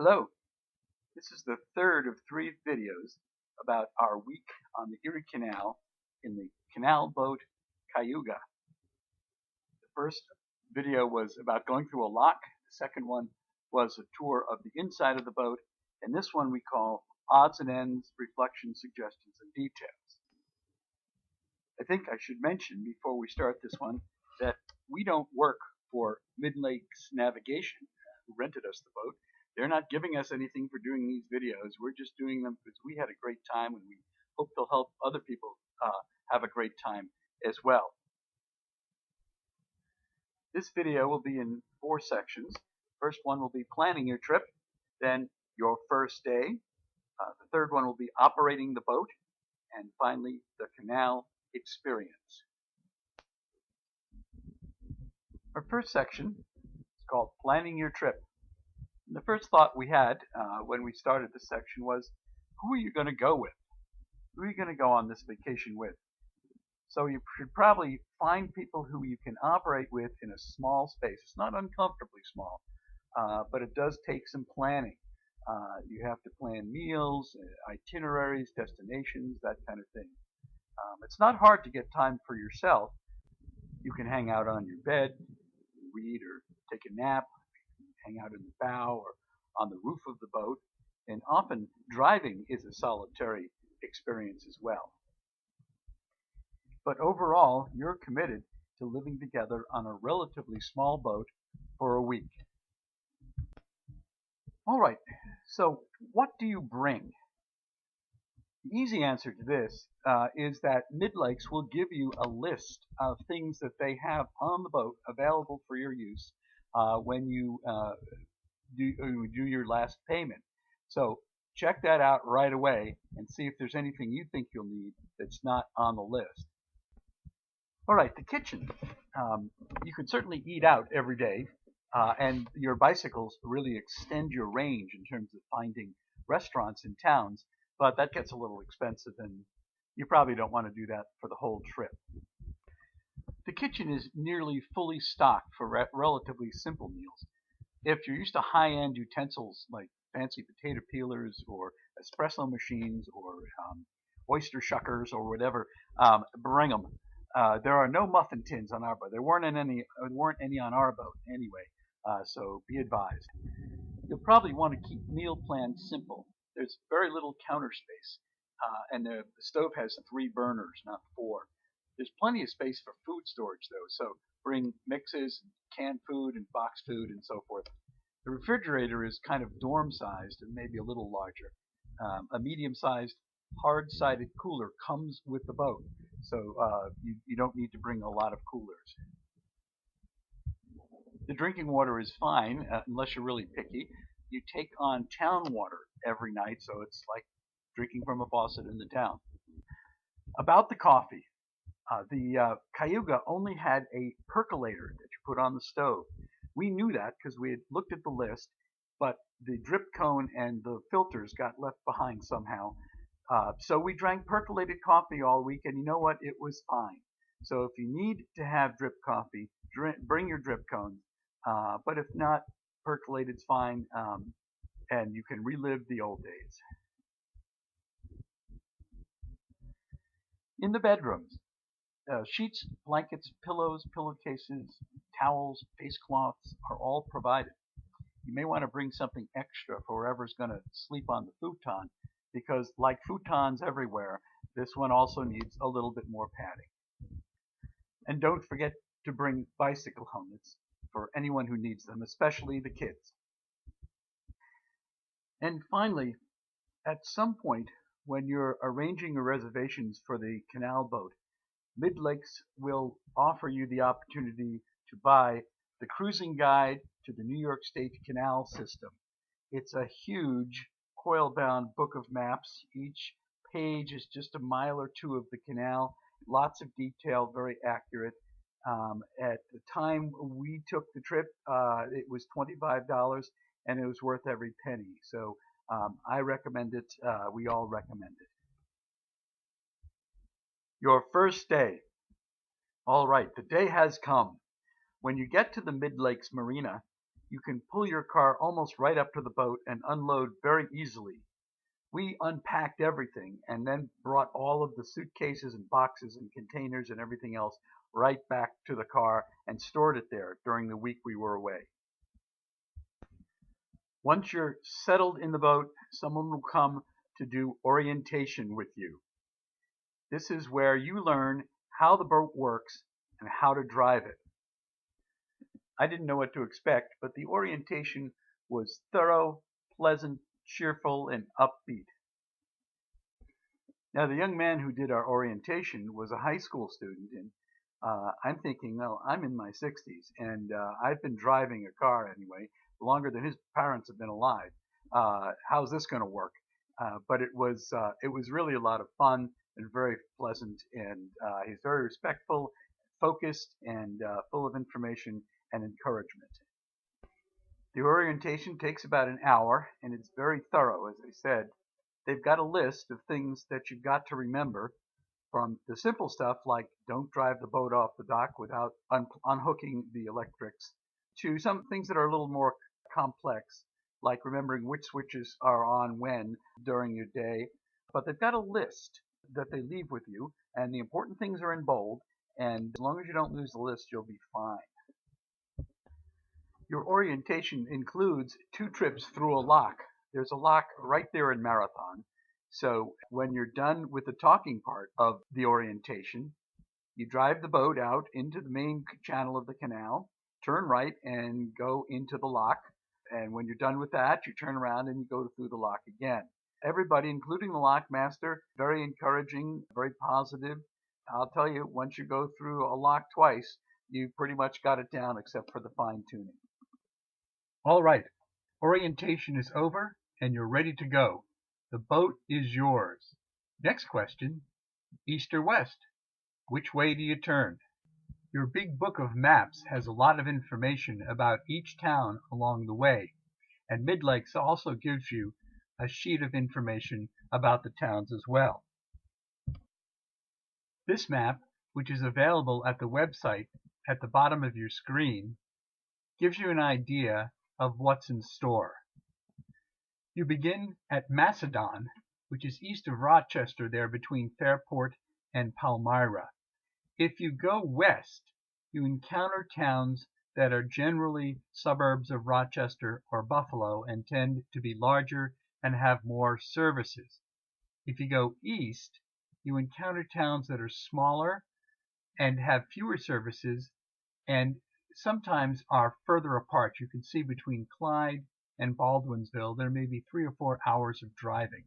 Hello, this is the third of three videos about our week on the Erie Canal in the canal boat Cayuga. The first video was about going through a lock, the second one was a tour of the inside of the boat, and this one we call Odds and Ends, Reflections, Suggestions, and Details. I think I should mention before we start this one that we don't work for Mid-Lakes Navigation, who rented us the boat. They're not giving us anything for doing these videos. We're just doing them because we had a great time, and we hope they'll help other people have a great time as well. This video will be in 4 sections. First one will be planning your trip, then your first day. The third one will be operating the boat, and finally the canal experience. Our first section is called planning your trip. And the first thought we had when we started this section was, who are you going to go with? Who are you going to go on this vacation with? So you should probably find people who you can operate with in a small space. It's not uncomfortably small, but it does take some planning. You have to plan meals, itineraries, destinations, that kind of thing. It's not hard to get time for yourself. You can hang out on your bed, read or take a nap, hang out in the bow or on the roof of the boat, and often driving is a solitary experience as well. But overall, you're committed to living together on a relatively small boat for a week. All right, so what do you bring? The easy answer to this is that Mid-Lakes will give you a list of things that they have on the boat available for your use when you do your last payment. So check that out right away and see if there's anything you think you'll need that's not on the list. All right, the kitchen. You can certainly eat out every day, and your bicycles really extend your range in terms of finding restaurants in towns, but that gets a little expensive, and you probably don't want to do that for the whole trip. The kitchen is nearly fully stocked for relatively simple meals. If you're used to high-end utensils like fancy potato peelers or espresso machines or oyster shuckers or whatever, bring them. There are no muffin tins on our boat. There weren't any on our boat anyway, so be advised. You'll probably want to keep meal plans simple. There's very little counter space, and the stove has 3 burners, not 4. There's plenty of space for food storage, though, so bring mixes, canned food, and box food, and so forth. The refrigerator is kind of dorm-sized and maybe a little larger. A medium-sized, hard-sided cooler comes with the boat, so you don't need to bring a lot of coolers. The drinking water is fine, unless you're really picky. You take on town water every night, so it's like drinking from a faucet in the town. About the coffee, the Cayuga only had a percolator that you put on the stove. We knew that because we had looked at the list, but the drip cone and the filters got left behind somehow. So we drank percolated coffee all week, and you know what? It was fine. So if you need to have drip coffee, bring your drip cones. But if not, percolated's fine, and you can relive the old days. In the bedrooms, sheets, blankets, pillows, pillowcases, towels, face cloths are all provided. You may want to bring something extra for whoever's going to sleep on the futon, because like futons everywhere, this one also needs a little bit more padding. And don't forget to bring bicycle helmets for anyone who needs them, especially the kids. And finally, at some point when you're arranging your reservations for the canal boat, Mid-Lakes will offer you the opportunity to buy the cruising guide to the New York State Canal System. It's a huge coil-bound book of maps. Each page is just a mile or 2 of the canal. Lots of detail, very accurate. At the time we took the trip, it was $25, and it was worth every penny. So I recommend it. We all recommend it. Your first day. All right, the day has come. When you get to the Mid-Lakes Marina, you can pull your car almost right up to the boat and unload very easily. We unpacked everything and then brought all of the suitcases and boxes and containers and everything else right back to the car and stored it there during the week we were away. Once you're settled in the boat, someone will come to do orientation with you. This is where you learn how the boat works and how to drive it. I didn't know what to expect, but the orientation was thorough, pleasant, cheerful, and upbeat. Now, the young man who did our orientation was a high school student, and I'm thinking, well, I'm in my 60s, and I've been driving a car anyway longer than his parents have been alive. How's this going to work? But it was really a lot of fun and very pleasant, and he's very respectful, focused, and full of information and encouragement. The orientation takes about an hour, and it's very thorough, as I said. They've got a list of things that you've got to remember, from the simple stuff like don't drive the boat off the dock without unhooking the electrics, to some things that are a little more complex, like remembering which switches are on when during your day. But they've got a list that they leave with you, and the important things are in bold, and as long as you don't lose the list, you'll be fine. Your orientation includes 2 trips through a lock. There's a lock right there in Marathon. So when you're done with the talking part of the orientation, you drive the boat out into the main channel of the canal, turn right and go into the lock. And when you're done with that, you turn around and you go through the lock again. Everybody, including the lock master, very encouraging, very positive. I'll tell you, once you go through a lock twice, you pretty much got it down except for the fine tuning. All right, orientation is over and you're ready to go. The boat is yours. Next question, east or west? Which way do you turn? Your big book of maps has a lot of information about each town along the way, and Mid-Lakes also gives you a sheet of information about the towns as well. This map, which is available at the website at the bottom of your screen, gives you an idea of what's in store. You begin at Macedon, which is east of Rochester there between Fairport and Palmyra. If you go west, you encounter towns that are generally suburbs of Rochester or Buffalo and tend to be larger and have more services. If you go east, you encounter towns that are smaller and have fewer services and sometimes are further apart. You can see between Clyde and Baldwinsville, there may be 3 or 4 hours of driving.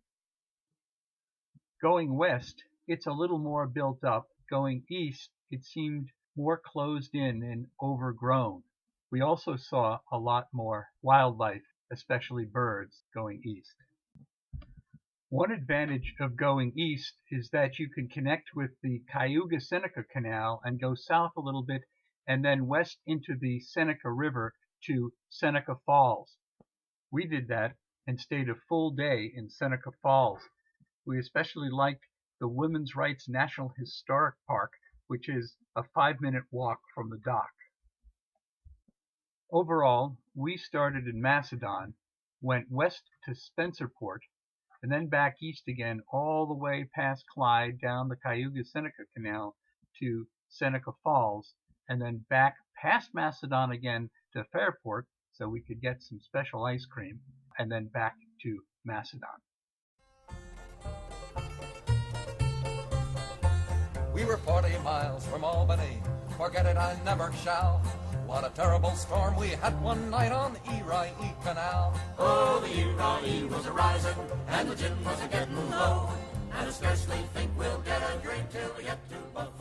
Going west, it's a little more built up. Going east, it seemed more closed in and overgrown. We also saw a lot more wildlife, especially birds, going east. One advantage of going east is that you can connect with the Cayuga-Seneca Canal and go south a little bit and then west into the Seneca River to Seneca Falls. We did that and stayed a full day in Seneca Falls. We especially liked the Women's Rights National Historic Park, which is a 5-minute walk from the dock. Overall, we started in Macedon, went west to Spencerport, and then back east again all the way past Clyde down the Cayuga-Seneca Canal to Seneca Falls, and then back past Macedon again to Fairport so we could get some special ice cream, and then back to Macedon. We were 40 miles from Albany, forget it I never shall. What a terrible storm we had one night on Erie Canal. Oh, the Erie was a-rising, and the gin was a-getting low, and I scarcely think we'll get a drink till we get to Buffalo.